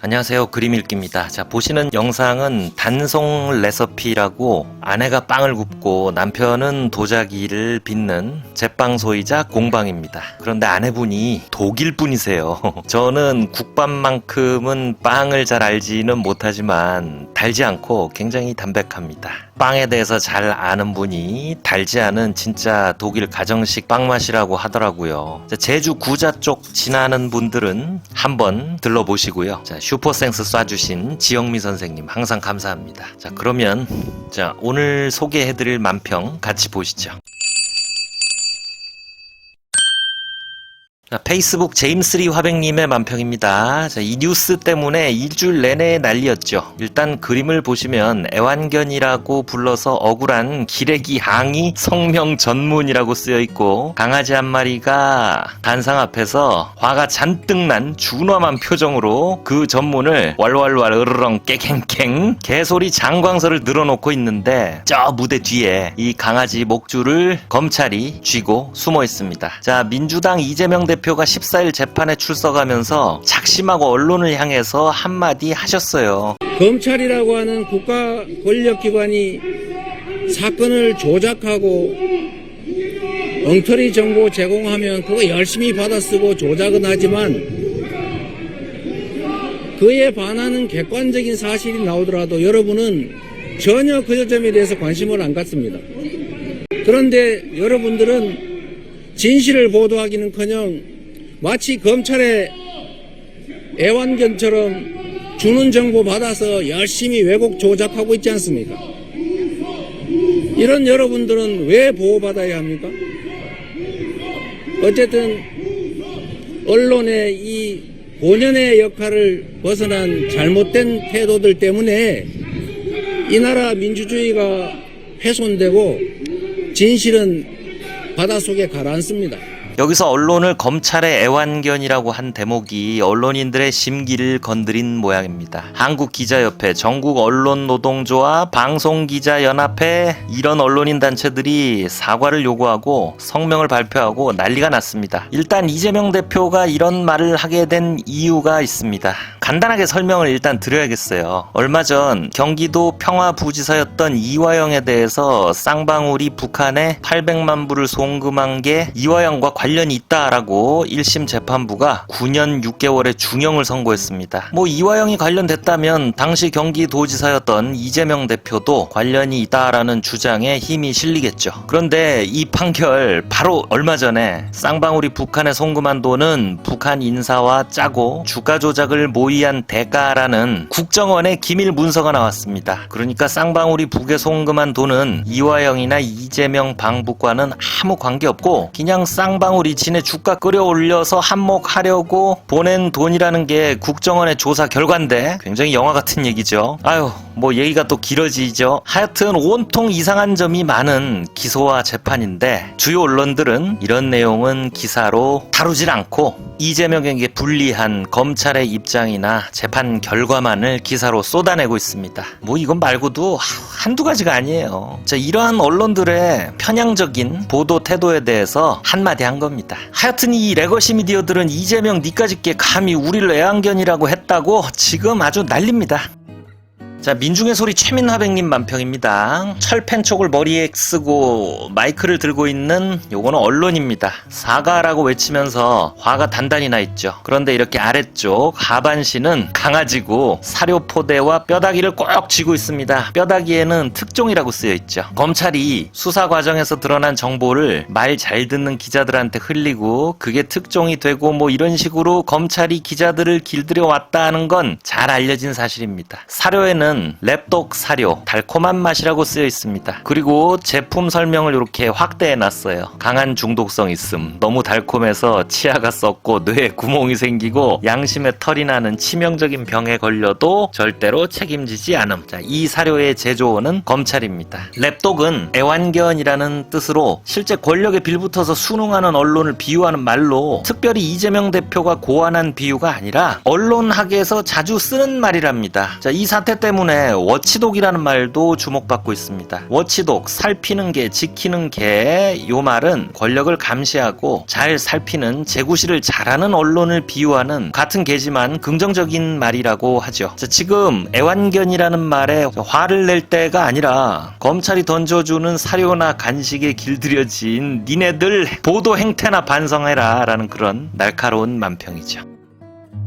안녕하세요, 그림읽기입니다. 자, 보시는 영상은 단송 레시피라고 아내가 빵을 굽고 남편은 도자기를 빚는 제빵소이자 공방입니다. 그런데 아내분이 독일 분이세요. 저는 국밥만큼은 빵을 잘 알지는 못하지만 달지 않고 굉장히 담백합니다. 빵에 대해서 잘 아는 분이 달지 않은 진짜 독일 가정식 빵맛이라고 하더라고요. 자, 제주 구자 쪽 지나는 분들은 한번 들러보시고요. 자, 슈퍼생스 쏴주신 지영미 선생님 항상 감사합니다. 자, 그러면 오늘 소개해드릴 만평 같이 보시죠. 페이스북 제임스리 화백님의 만평입니다. 자, 이 뉴스 때문에 일주일 내내 난리였죠. 일단 그림을 보시면 애완견이라고 불러서 억울한 기레기 항이 성명 전문이라고 쓰여있고, 강아지 한 마리가 단상 앞에서 화가 잔뜩 난 준엄한 표정으로 그 전문을 왈왈왈 으르렁 깨갱갱 개소리 장광설을 늘어놓고 있는데, 저 무대 뒤에 이 강아지 목줄을 검찰이 쥐고 숨어 있습니다. 자, 민주당 이재명 대표가 14일 재판에 출석하면서 작심하고 언론을 향해서 한마디 하셨어요. 검찰이라고 하는 국가 권력기관이 사건을 조작하고 엉터리 정보 제공하면 그거 열심히 받아쓰고 조작은 하지만 그에 반하는 객관적인 사실이 나오더라도 여러분은 전혀 그 점에 대해서 관심을 안 갖습니다. 그런데 여러분들은 진실을 보도하기는커녕 마치 검찰의 애완견처럼 주는 정보 받아서 열심히 왜곡 조작하고 있지 않습니까? 이런 여러분들은 왜 보호받아야 합니까? 어쨌든 언론의 이 본연의 역할을 벗어난 잘못된 태도들 때문에 이 나라 민주주의가 훼손되고 진실은 바닷속에 가라앉습니다. 여기서 언론을 검찰의 애완견이라고 한 대목이 언론인들의 심기를 건드린 모양입니다. 한국기자협회, 전국언론노동조합, 방송기자연합회, 이런 언론인 단체들이 사과를 요구하고 성명을 발표하고 난리가 났습니다. 일단 이재명 대표가 이런 말을 하게 된 이유가 있습니다. 간단하게 설명을 일단 드려야겠어요. 얼마 전 경기도 평화부지사였던 이화영에 대해서 쌍방울이 북한에 800만 불을 송금한 게 이화영과 관련이 있다라고 1심 재판부가 9년 6개월의 중형을 선고했습니다. 이화영이 관련됐다면 당시 경기도지사였던 이재명 대표도 관련이 있다라는 주장에 힘이 실리겠죠. 그런데 이 판결 바로 얼마 전에 쌍방울이 북한에 송금한 돈은 북한 인사와 짜고 주가 조작을 모의한 대가라는 국정원의 기밀 문서가 나왔습니다. 그러니까 쌍방울이 북에 송금한 돈은 이화영이나 이재명 방북과는 아무 관계없고 그냥 쌍방울이 지네 주가 끌어올려서 한몫하려고 보낸 돈이라는 게 국정원의 조사 결과인데 굉장히 영화 같은 얘기죠. 얘기가 또 길어지죠. 하여튼 온통 이상한 점이 많은 기소와 재판인데 주요 언론들은 이런 내용은 기사로 다루질 않고 이재명에게 불리한 검찰의 입장이나 재판 결과만을 기사로 쏟아내고 있습니다. 이건 말고도 한두 가지가 아니에요. 자, 이러한 언론들의 편향적인 보도 태도에 대해서 한마디 한 겁니다. 하여튼 이 레거시 미디어들은 이재명 니까짓 게 감히 우리를 애완견이라고 했다고 지금 아주 난립니다. 자, 민중의 소리 최민화백님 만평입니다. 철펜촉을 머리에 쓰고 마이크를 들고 있는 요거는 언론입니다. 사과라고 외치면서 화가 단단히 나 있죠. 그런데 이렇게 아래쪽 하반신은 강아지고 사료포대와 뼈다귀를 꼭 쥐고 있습니다. 뼈다귀에는 특종이라고 쓰여 있죠. 검찰이 수사 과정에서 드러난 정보를 말 잘 듣는 기자들한테 흘리고 그게 특종이 되고 이런 식으로 검찰이 기자들을 길들여 왔다는 건 잘 알려진 사실입니다. 사료에는 랩독 사료, 달콤한 맛이라고 쓰여 있습니다. 그리고 제품 설명을 이렇게 확대해 놨어요. 강한 중독성 있음, 너무 달콤해서 치아가 썩고 뇌에 구멍이 생기고 양심에 털이 나는 치명적인 병에 걸려도 절대로 책임지지 않음. 자, 이 사료의 제조원은 검찰입니다. 랩독은 애완견이라는 뜻으로 실제 권력에 빌붙어서 순응하는 언론을 비유하는 말로 특별히 이재명 대표가 고안한 비유가 아니라 언론학에서 자주 쓰는 말이랍니다. 자, 이 사태 때문에 신문에 워치독이라는 말도 주목받고 있습니다. 워치독, 살피는 개, 지키는 개. 요 말은 권력을 감시하고 잘 살피는 재구시를 잘하는 언론을 비유하는 같은 개지만 긍정적인 말이라고 하죠. 자, 지금 애완견이라는 말에 화를 낼 때가 아니라 검찰이 던져주는 사료나 간식에 길들여진 니네들 보도 행태나 반성해라 라는 그런 날카로운 만평이죠.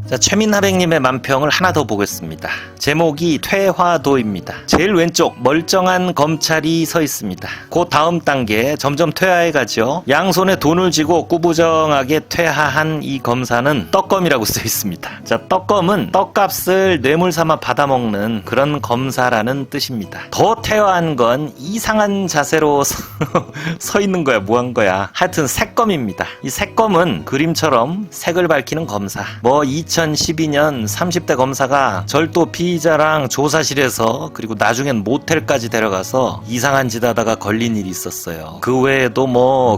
자, 최민하백님의 만평을 하나 더 보겠습니다. 제목이 퇴화도입니다. 제일 왼쪽 멀쩡한 검찰이 서 있습니다. 그 다음 단계 점점 퇴화해가죠. 양손에 돈을 쥐고 꾸부정하게 퇴화한 이 검사는 떡검이라고 써 있습니다. 자, 떡검은 떡값을 뇌물 삼아 받아먹는 그런 검사라는 뜻입니다. 더 퇴화한 건 이상한 자세로 서 있는 거야. 뭐한 거야. 하여튼 색검입니다. 이 색검은 그림처럼 색을 밝히는 검사. 2012년 30대 검사가 절도 피의자랑 조사실에서 그리고 나중엔 모텔까지 데려가서 이상한 짓 하다가 걸린 일이 있었어요. 그 외에도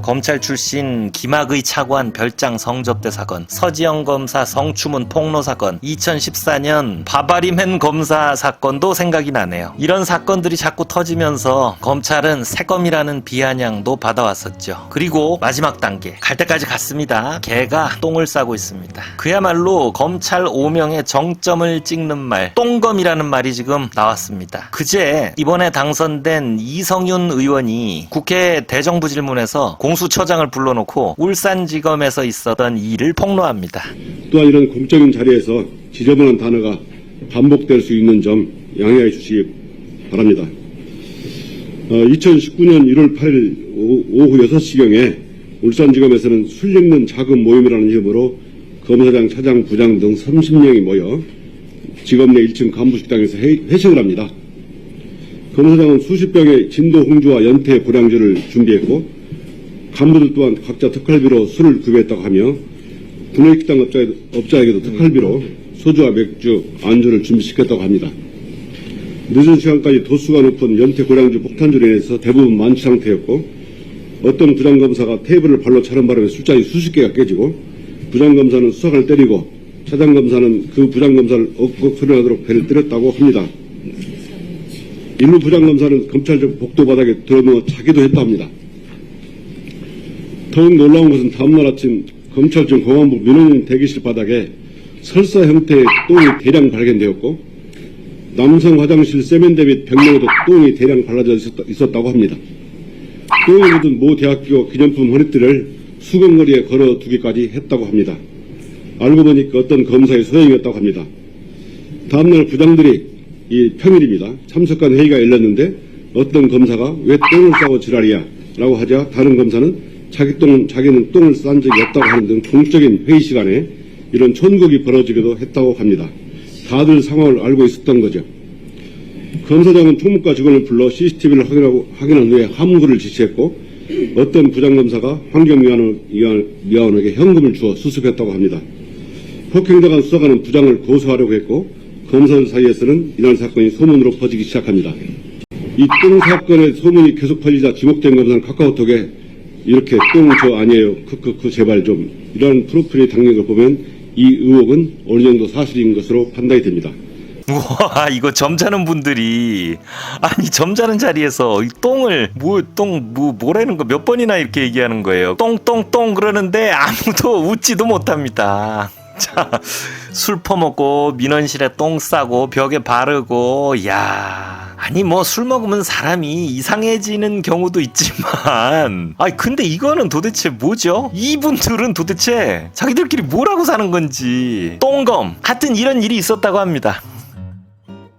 검찰 출신 김학의 차관 별장 성접대 사건, 서지영 검사 성추문 폭로 사건, 2014년 바바리맨 검사 사건도 생각이 나네요. 이런 사건들이 자꾸 터지면서 검찰은 새검이라는 비아냥도 받아왔었죠. 그리고 마지막 단계 갈 때까지 갔습니다. 개가 똥을 싸고 있습니다. 그야말로 검찰 오명의 정점을 찍는 말, 똥검이라는 말이 지금 나왔습니다. 그제 이번에 당선된 이성윤 의원이 국회 대정부질문에서 공수처장을 불러놓고 울산지검에서 있었던 일을 폭로합니다. 또한 이런 공적인 자리에서 지저분한 단어가 반복될 수 있는 점 양해해 주시기 바랍니다. 2019년 1월 8일 오후 6시경에 울산지검에서는 술 읽는 작은 모임이라는 이름으로 검사장, 차장, 부장 등 30명이 모여 지검 내 1층 간부식당에서 회식을 합니다. 검사장은 수십 병의 진도 홍주와 연태 고량주를 준비했고 간부들 또한 각자 특활비로 술을 구비했다고 하며 분해식당 업자에게도 특활비로 소주와 맥주, 안주를 준비시켰다고 합니다. 늦은 시간까지 도수가 높은 연태 고량주 폭탄주로 인해서 대부분 만취 상태였고 어떤 부장검사가 테이블을 발로 차는 바람에 술잔이 수십 개가 깨지고 부장검사는 수석을 때리고 차장검사는 그 부장검사를 억억 소리나도록 배를 때렸다고 합니다. 일부 부장검사는 검찰적 복도 바닥에 들어누워 자기도 했다 합니다. 더욱 놀라운 것은 다음날 아침 검찰청 공안부 민원인 대기실 바닥에 설사 형태의 똥이 대량 발견되었고 남성 화장실 세면대 및 벽면에도 똥이 대량 발라져 있었다고 합니다. 똥이 묻은 모 대학교 기념품 허리띠를 수건거리에 걸어두기까지 했다고 합니다. 알고 보니까 어떤 검사의 소행이었다고 합니다. 다음날 부장들이 평일입니다. 참석한 회의가 열렸는데 어떤 검사가 왜 똥을 싸고 지랄이야 라고 하자 다른 검사는 자기는 똥을 싼 적이 없다고 하는 등 공적인 회의 시간에 이런 촌극이 벌어지기도 했다고 합니다. 다들 상황을 알고 있었던 거죠. 검사장은 총무과 직원을 불러 CCTV를 확인한 후에 함구를 지시했고 어떤 부장검사가 환경미화원에게 현금을 주어 수습했다고 합니다. 폭행당한 수사관은 부장을 고소하려고 했고 검사들 사이에서는 이날 사건이 소문으로 퍼지기 시작합니다. 이 똥 사건의 소문이 계속 퍼지자 지목된 검사는 카카오톡에 이렇게 똥 저 아니에요 크크크 제발 좀 이런 프로필이 담긴 걸 보면 이 의혹은 어느 정도 사실인 것으로 판단이 됩니다. 우와, 이거 점잖은 분들이 아니 점잖은 자리에서 이 똥을 뭐라는 거 몇 번이나 이렇게 얘기하는 거예요. 똥똥똥 그러는데 아무도 웃지도 못합니다. 자, 술 퍼먹고 민원실에 똥 싸고 벽에 바르고 야, 아니 술 먹으면 사람이 이상해지는 경우도 있지만 아니 근데 이거는 도대체 뭐죠? 이분들은 도대체 자기들끼리 뭐라고 사는 건지. 똥검 하여튼 이런 일이 있었다고 합니다.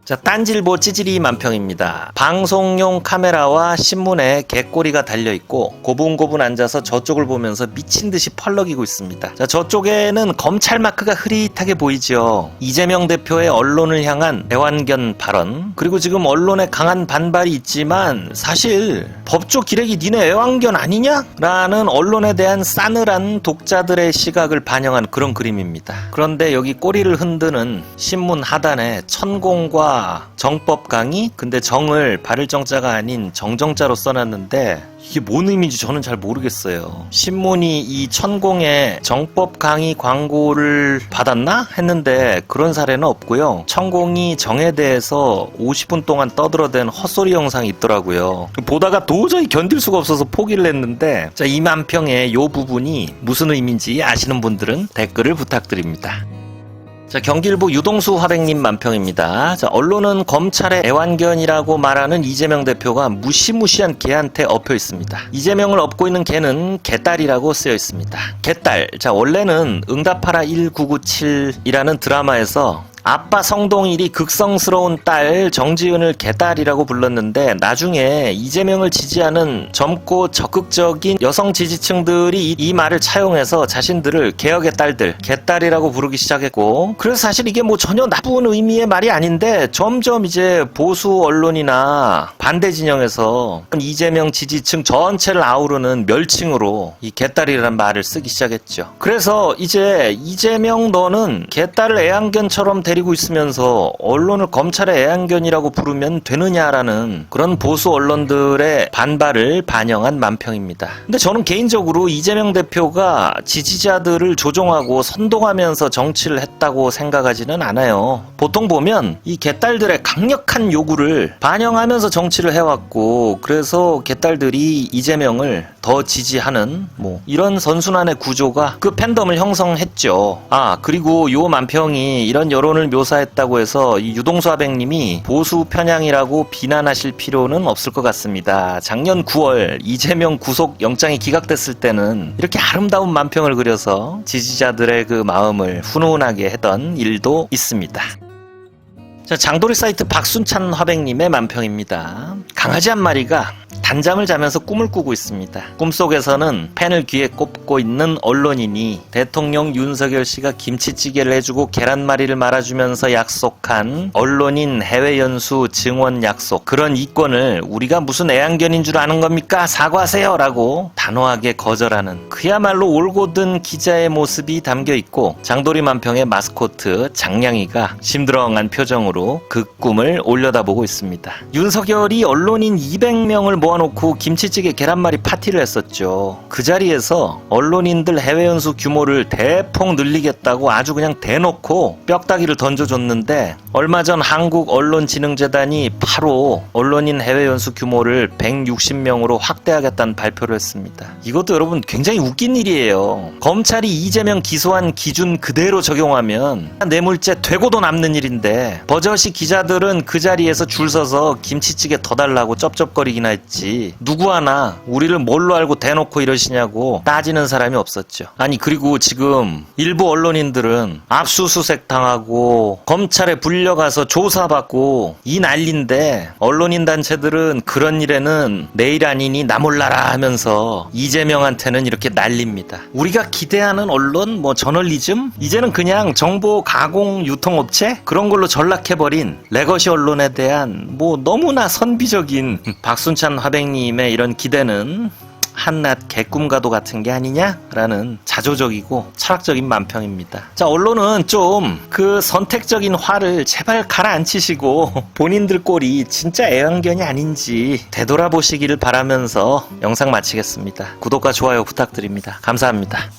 자, 딴질보 찌질이 만평입니다. 방송용 카메라와 신문에 개꼬리가 달려있고 고분고분 앉아서 저쪽을 보면서 미친듯이 펄럭이고 있습니다. 자, 저쪽에는 검찰 마크가 흐릿하게 보이죠. 이재명 대표의 언론을 향한 애완견 발언, 그리고 지금 언론에 강한 반발이 있지만 사실 법조 기레기 니네 애완견 아니냐? 라는 언론에 대한 싸늘한 독자들의 시각을 반영한 그런 그림입니다. 그런데 여기 꼬리를 흔드는 신문 하단에 천공과 정과 정법 강의? 근데 정을 바를 정자가 아닌 정정자로 써놨는데 이게 뭔 의미인지 저는 잘 모르겠어요. 신문이 이 천공에 정법 강의 광고를 받았나? 했는데 그런 사례는 없고요. 천공이 정에 대해서 50분 동안 떠들어댄 헛소리 영상이 있더라고요. 보다가 도저히 견딜 수가 없어서 포기를 했는데 자, 이 만평의 요 부분이 무슨 의미인지 아시는 분들은 댓글을 부탁드립니다. 자, 경기일보 유동수 화백님 만평입니다. 자, 언론은 검찰의 애완견이라고 말하는 이재명 대표가 무시무시한 개한테 엎여 있습니다. 이재명을 엎고 있는 개는 개딸이라고 쓰여 있습니다. 개딸. 자, 원래는 응답하라 1997이라는 드라마에서 아빠 성동일이 극성스러운 딸 정지은을 개딸이라고 불렀는데 나중에 이재명을 지지하는 젊고 적극적인 여성 지지층들이 이 말을 차용해서 자신들을 개혁의 딸들, 개딸이라고 부르기 시작했고 그래서 사실 이게 뭐 전혀 나쁜 의미의 말이 아닌데 점점 이제 보수 언론이나 반대 진영에서 이재명 지지층 전체를 아우르는 멸칭으로 이 개딸이라는 말을 쓰기 시작했죠. 그래서 이제 이재명 너는 개딸을 애완견처럼 데리고 있으면서 언론을 검찰의 애완견이라고 부르면 되느냐라는 그런 보수 언론들의 반발을 반영한 만평입니다. 근데 저는 개인적으로 이재명 대표가 지지자들을 조종하고 선동하면서 정치를 했다고 생각하지는 않아요. 보통 보면 이 개딸들의 강력한 요구를 반영하면서 정치를 해왔고 그래서 개딸들이 이재명을 더 지지하는 뭐 이런 선순환의 구조가 그 팬덤을 형성했죠. 그리고 요 만평이 이런 여론을 묘사했다고 해서 이 유동수 화백님이 보수 편향이라고 비난하실 필요는 없을 것 같습니다. 작년 9월 이재명 구속 영장이 기각됐을 때는 이렇게 아름다운 만평을 그려서 지지자들의 그 마음을 훈훈하게 했던 일도 있습니다. 자, 장도리 사이트 박순찬 화백님의 만평입니다. 강아지 한 마리가 단잠을 자면서 꿈을 꾸고 있습니다. 꿈속에서는 펜을 귀에 꼽고 있는 언론인이 대통령 윤석열 씨가 김치찌개를 해주고 계란말이를 말아주면서 약속한 언론인 해외 연수 증원 약속, 그런 이권을 우리가 무슨 애완견인 줄 아는 겁니까? 사과하세요! 라고 단호하게 거절하는 그야말로 올곧은 기자의 모습이 담겨 있고 장도리 만평의 마스코트 장량이가 심드렁한 표정으로 그 꿈을 올려다보고 있습니다. 윤석열이 언론인 200명을 모아놓고 김치찌개 계란말이 파티를 했었죠. 그 자리에서 언론인들 해외 연수 규모를 대폭 늘리겠다고 아주 그냥 대놓고 뼈다귀를 던져줬는데 얼마 전 한국언론진흥재단이 바로 언론인 해외 연수 규모를 160명으로 확대하겠다는 발표를 했습니다. 이것도 여러분 굉장히 웃긴 일이에요. 검찰이 이재명 기소한 기준 그대로 적용하면 뇌물죄 되고도 남는 일인데 버젓이 기자들은 그 자리에서 줄 서서 김치찌개 더 달라고 쩝쩝거리기나 했지 누구 하나 우리를 뭘로 알고 대놓고 이러시냐고 따지는 사람이 없었죠. 아니 그리고 지금 일부 언론인들은 압수수색 당하고 검찰에 불려가서 조사받고 이 난리인데 언론인 단체들은 그런 일에는 내일 아니니 나 몰라라 하면서 이재명한테는 이렇게 난립니다. 우리가 기대하는 언론 뭐 저널리즘 이제는 그냥 정보 가공 유통업체 그런 걸로 전락해버린 레거시 언론에 대한 뭐 너무나 선비적인 박순찬 화백님의 이런 기대는 한낱 개꿈과도 같은 게 아니냐라는 자조적이고 철학적인 만평입니다. 자, 언론은 좀 그 선택적인 화를 제발 가라앉히시고 본인들 꼴이 진짜 애완견이 아닌지 되돌아보시기를 바라면서 영상 마치겠습니다. 구독과 좋아요 부탁드립니다. 감사합니다.